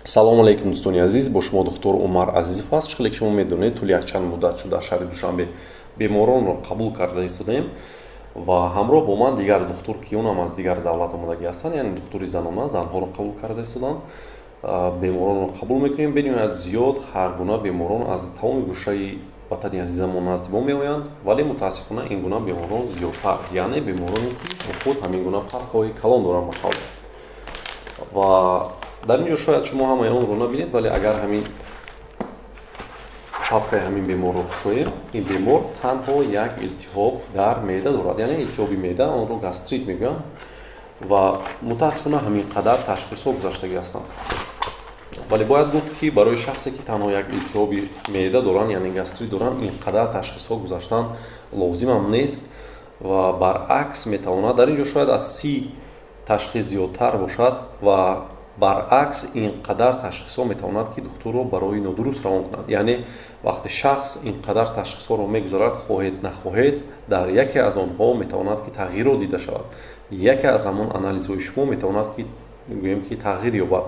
салому алейкум дӯстони азиз, бо шумо духтур Умар Азизов аст. Чихеле ки шумо медонед, тӯли якчанд муддат шуд дар шаҳри Душанбе беморонро қабул карда истодаем ва ҳамроҳ бо ман дигар духтур ки онам аз дигар давлат омадагӣ ҳастанд, яъне духтури занона, занҳоро қабул карда истоданд. Беморонро қабул мекунем. Бениҳоят зиёд ҳар гуна беморон аз тамоми гӯшаи ватани азизамон назди мо меоянд, вале мутаассифона ин гуна беморон зиёдтар, яъне бемороне ки бо худ ҳамин гуна папкаҳои калон доранд ба қавл. ва дар ин ҷо шояд шумо ҳамаи онро набинед, вале агар ҳамин папкаи ҳамин беморро кушоем, ин бемор танҳо як илтиҳоб дар меъда дорад, яъне илтиҳоби меъда, онро гастрит мегӯянд ва мутаассифона ҳамин қадар ташхисҳо гузаштагӣ ҳастанд. вале бояд гуфт ки барои шахсе ки танҳо як илтиҳоби меъда доранд, яъне гастрит доранд, ин қадар ташхисҳо гузаштан лозимам нест ва баръакс метавонад дар ин ҷо шояд аз 30 ташхис зиёдтар бошад ва баръакс ин қадар ташхисҳо метавонад ки духтурро барои нодуруст равон кунад. Яъне вақте шахс ин қадар ташхисҳоро мегузарад, хоҳед нахоҳед, дар яке аз онҳо метавонад ки тағйирот дида шавад. Яке аз ҳамон анализҳои шумо метавонад ки гӯем ки тағйир ёбад.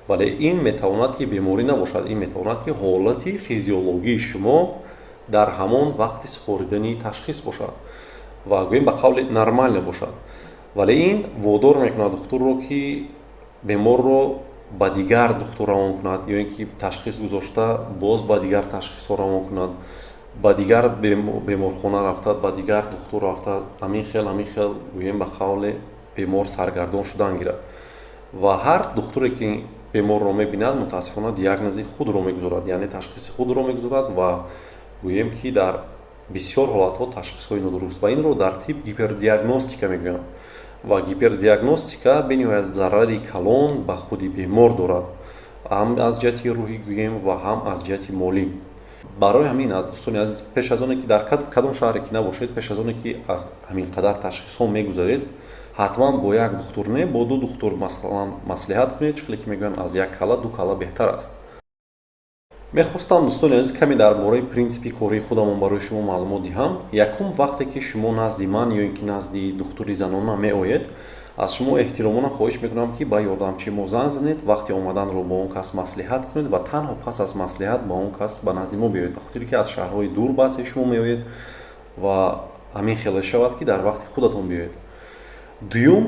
вале ин метавонад ки беморӣ набошад, ин метавонад ки ҳолати физиологии шумо дар ҳамон вақти супоридани ташхис бошад ва гӯем ба қавли нормал бошад. вале ин водор мекунад духтурро ки беморро ба дигар духтур равон кунад, ё ин ки ташхис гузошта боз ба дигар ташхисҳо равон кунад, ба дигар беморхона рафтад, ба дигар духтур рафтад, ҳамин хел гӯем ба қавли бемор саргардон шудан гирад ва ҳар духтуре ки беморро мебинад мутаассифона диагнози худро мегузорад, яъне ташхиси худро мегузорад ва гӯем ки дар бисёр ҳолатҳо ташхисҳои нодуруст, ва инро дар тиб гипердиагностика мегӯянд. ва гипердиагностика бениҳоят зарари калон ба худи бемор дорад, ҳам аз ҷиҳати рӯҳӣ гӯем ва ҳам аз ҷиҳати молӣ. барои ҳамин дӯстони азиз, пеш аз оне ки дар кадом шаҳре ки набошед, пеш аз оне ки аз ҳамин қадар ташхисҳо мегузаред, ҳатман бо як духтур не, бо ду духтур масалан маслиҳат кунед, чихеле ки мегӯянд аз як кала ду кала беҳтар аст. мехостам дӯстони азиз каме дар бораи принсипи кории худамон барои шумо маълумот диҳам. Якум, вақте ки шумо назди ман ё ин ки назди духтури занона меоед, аз шумо эҳтиромона хоҳиш мекунам ки ба ёрдамчии мо занг занед, вақти омаданро бо он кас маслиҳат кунед ва танҳо пас аз маслиҳат ба он кас ба назди мо биёед, ба хотире ки аз шаҳрҳои дур баъзе шумо меоед ва ҳамин хеле шавад ки дар вақти худатон биёед. дуюм,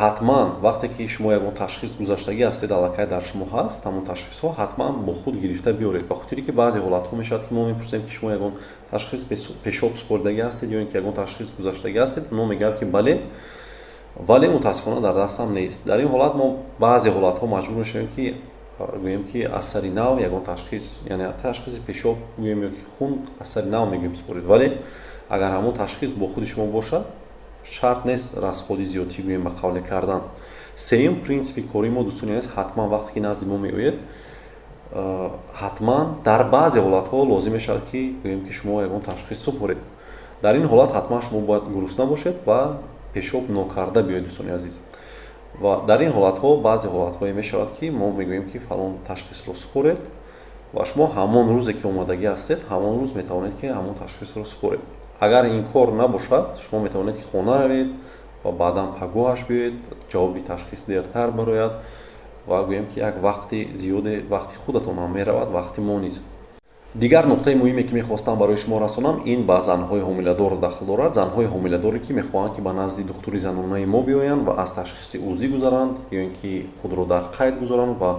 ҳатман вақте ки шумо ягон ташхис гузаштагӣ ҳастед, аллакай дар шумо ҳаст ҳамон ташхисҳо, ҳатман бо худ гирифта биёред, ба хотире ки баъзе ҳолатҳо мешавад ки мо мепурсем ки шумо ягон ташхис пешоб супоридагӣ ҳастед ё ин ки ягон ташхис гузаштагӣ ҳастед, мо мегӯяд ки бале, вале мутаассифона дар дастам нест. дар ин ҳолат мо баъзе ҳолатҳо маҷбур мешавем ки гӯем ки аз сари нав ягон ташхис, яъне ташхиси пешоб гӯем ё ки хун аз сари нав мегӯем супорид, вале агар ҳамон ташхис бо худи шумо бошад, шарт нест расходи зиёдтӣ гӯем ба қавле кардан. сеюм, принсипи кории мо дӯстони азиз, ҳатман вақте ки назди мо меоед, ҳатман дар баъзе ҳолатҳо лозим мешавад ки гӯем ки шумо ягон ташхис супоред. дар ин ҳолат ҳатман шумо бояд гурусна бошед ва пешоб нокарда биёед дӯстони азиз. ва дар ин ҳолатҳо баъзе ҳолатҳое мешавад ки мо мегӯем ки фалон ташхисро супоред ва шумо ҳамон рӯзе ки омадагӣ ҳастед, ҳамон рӯз метавонед ки ҳамон ташхисро супоред. агар ин кор набошад, шумо метавонед ки хона равед ва баъдан пагоҳаш биёед, ҷавоби ташхис дертар барояд ва гӯем ки як вақти зиёде вақти худатон ҳам меравад, вақти мо низ. дигар нуқтаи муҳиме ки мехостам барои шумо расонам, ин ба занҳои ҳомиладор дахл дорад. занҳои ҳомиладоре ки мехоҳанд ки ба назди духтури занонаи мо биёянд ва аз ташхиси ӯзӣ гузаранд ё ин ки худро дар қайд гузоранд ва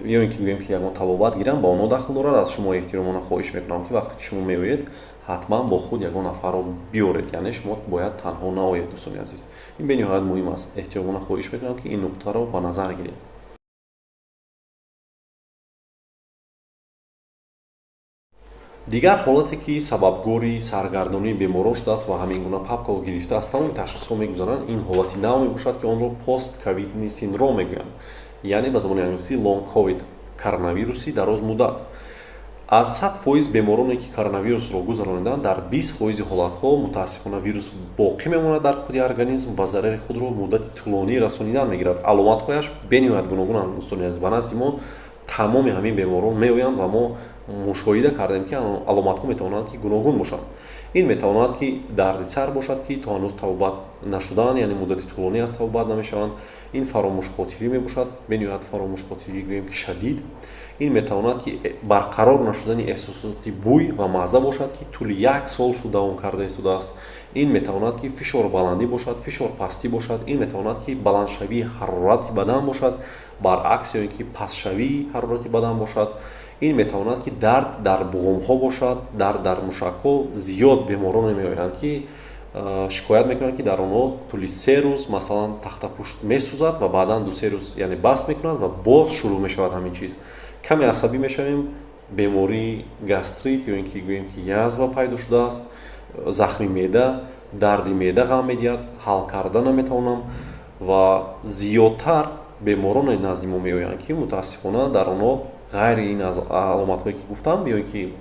ё ин ки гӯем ки ягон табобат гиранд, ба онҳо дахл дорад. аз шумо эҳтиромона хоҳиш мекунам ки вақте ки шумо меоед, ҳатман бо худ ягон нафарро биёред, яъне шумо бояд танҳо наоед дӯстони азиз. ин бениҳоят муҳим аст. эҳтиромона хоҳиш мекунам ки ин нуқтаро ба назар гиред. дигар ҳолате ки сабабгори саргардонии беморон шудааст ва ҳамин гуна папкаҳо гирифта аз тамоми ташхисҳо мегузаранд, ин ҳолати нав мебошад ки онро постковидный синдром мегӯянд, яъне ба забони англисӣ long covid, коронавируси дароз муддат. аз 100% бемороне ки коронавирусро гузарониданд, дар 20% ҳолатҳо мутаассифона вирус боқӣ мемонад дар худи организм ва зарари худро муддати тӯлонӣ расонидан мегирад. аломатҳояш бениҳоят гуногунанд дӯстони азиз. ба назди мо тамоми ҳамин беморон меоянд ва мо мушоҳида кардем ки аломатҳо метавонанд ки гуногун бошанд. ин метавонад ки дарди сар бошад ки то ҳанӯз тавбат нашудаанд, яъне муддати тӯлонӣ аз тавбат намешаванд. ин фаромӯшхотирӣ мебошад, бениҳоят фаромӯшхотирӣ гӯем ки шадид. ин метавонад ки барқарор нашудани эҳсосоти бӯй ва мазза бошад ки тӯли 1 сол шуд давом карда истодааст. ин метавонад ки фишор баландӣ бошад, фишор пастӣ бошад. ин метавонад ки баландшавии ҳарорати бадан бошад, баръакс ё ин ки пастшавии ҳарорати бадан бошад. ин метавонад ки дард дар буғумҳо бошад, дард дар мушакҳо. Зиёд бемороне меоянд ки шикоят мекунанд ки дар онҳо тӯли 3 рӯз масалан тахтапушт месӯзад ва баъдан 2-3 рӯз яъне баст мекунанд ва боз шурӯъ мешавад ҳамин чиз. каме асабӣ мешавем, бемории гастрит ё ин ки гӯем ки язва пайдо шудааст, захми меъда, дарди меъда ғам медиҳад, ҳал карда наметавонам ва зиёдтар бемороне назди мо меоянд ки мутаассифона дар онҳо ғайри ин аломатҳое ки гуфтам ё ин ки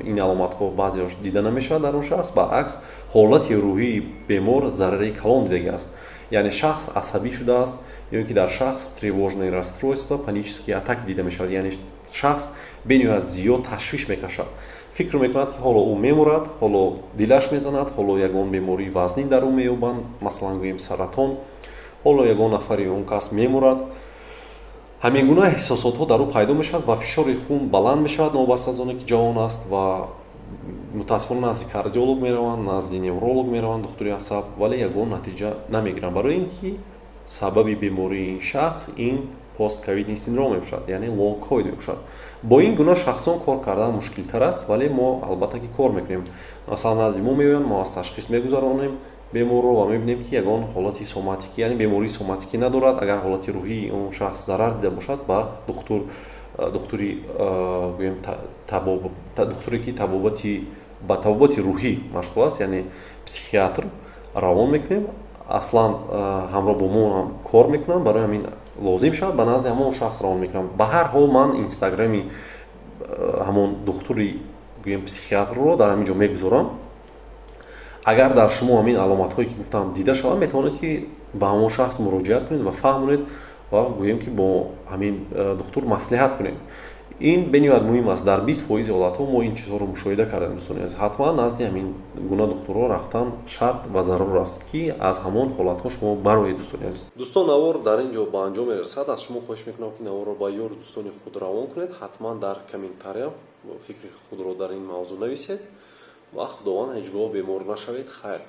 ин аломатҳо баъзеаш дида намешавад дар он шахс, баръакс ҳолати рӯҳии бемор зарари калон дида гияст. яъне шахс асабӣ шудааст ё ин ки дар шахс тревожное расстройство, панические атаки дида мешавад. яъне шахс бениҳоят зиёд ташвиш мекашад, фикр мекунад ки ҳоло ӯ мемурад, ҳоло дилаш мезанад, ҳоло ягон бемории вазнин дар ӯ меёбанд, масалан гӯем саратон, ҳоло ягон нафари он кас мемурад. ҳамин гуна эҳсосотҳо дар ӯ пайдо мешавад ва фишори хун баланд мешавад новбаста аз оне ки ҷавон аст ва мутаассифона назди кардиолог мераванд, назди невролог мераванд, духтури асаб, вале ягон натиҷа намегиранд, барои ин ки сабаби бемории ин шахс ин постковидный синдром мебошад, яъне лонг ковид мебошад. бо ин гуна шахсон кор кардан мушкилтар аст, вале мо албатта ки кор мекунем. масалан назди мо меоянд, мо аз ташхис мегузаронем беморро ва мебинем ки ягон ҳолати соматикӣ, яъне бемории соматикӣ надорад. агар ҳолати рӯҳии он шахс зарар дида бошад, ба духтури гӯем духтуре ки ба табобати рӯҳӣ машғул аст, яъне психиатр равон мекунем. аслан ҳамроҳ бо мо ҳам кор мекунанд, барои ҳамин лозим шавад ба назди ҳамон шахс равон мекунам. ба ҳар ҳол ман инстаграми ҳамон духтури гӯем психиатрро дар ҳамин ҷо мегузорам. агар дар шумо ҳамин аломатҳое ки гуфтам дида шавад, метавонед ки ба ҳамон шахс муроҷиат кунед ва фаҳмонед ва гӯем ки бо ҳамин духтур маслиҳат кунед. ин бениҳоят муҳим аст. дар 20% ҳолатҳо мо ин чизҳоро мушоҳида кардем. дӯстони азиз, ҳатман назди ҳамин гуна духтурҳо рафтан шарт ва зарур аст ки аз ҳамон ҳолатҳо шумо бароед. дӯстони азиз, дӯстон, навор дар ин ҷо ба анҷом мерасад. аз шумо хоҳиш мекунам ки наворро ба ёру дӯстони худ равон кунед. ҳатман дар комментария фикри худро дар ин мавзӯъ нависед ва худованд ҳеҷ гоҳ бемор нашавед. хайр.